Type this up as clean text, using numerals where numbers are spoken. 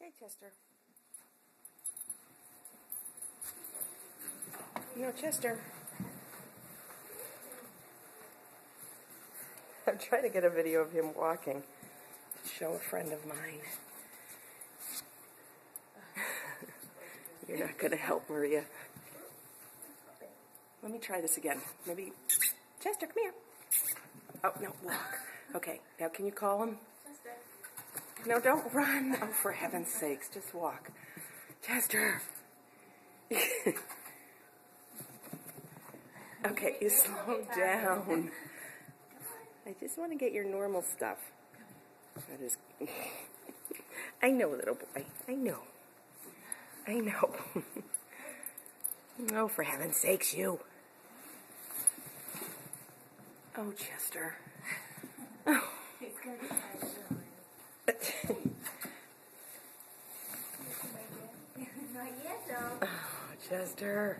Hey, Chester. Chester. I'm trying to get a video of him walking to show a friend of mine. You're not going to help, Maria. Let me try this again. Maybe. Chester, come here. Oh, no, walk. Okay, now can you call him? Chester. No, don't run. Oh, for heaven's sakes, just walk. Chester. Okay, you slow down. I just want to get your normal stuff. That is... I know, little boy. I know. I know. Oh, for heaven's sakes, you. Oh, Chester. Oh. Not yet, though. Oh, Chester.